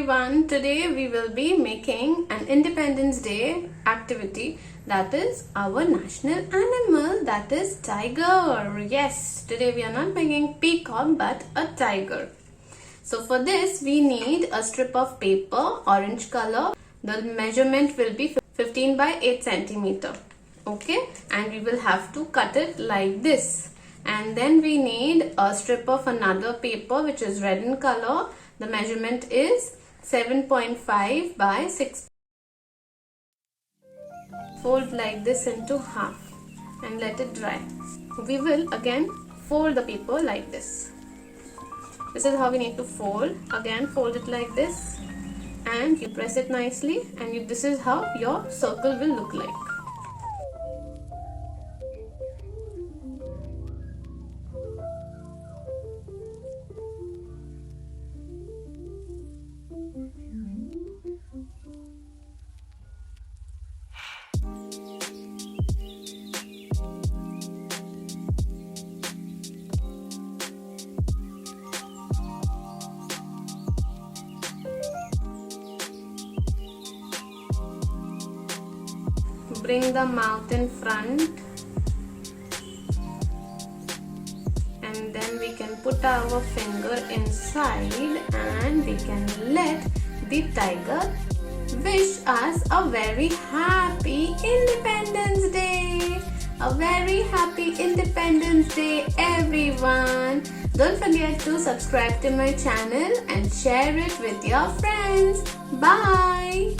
everyone, today we will be making an Independence Day activity, that is our national animal, that is tiger. Yes, today we are not making peacock but a tiger. So for this we need a strip of paper, orange color. The measurement will be 15 by 8 centimeter. Okay, and we will have to cut it like this. And then we need a strip of another paper which is red in color. The measurement is 7.5 by 6. Fold like this into half and let it dry. We will again fold the paper like this. This is how we need to fold. Again fold it like this and you press it nicely, and this is how your circle will look like. Bring the mouth in front, and then we can put our finger inside and we can let the tiger wish us a very happy Independence Day. A very happy Independence Day, everyone. Don't forget to subscribe to my channel and share it with your friends. Bye.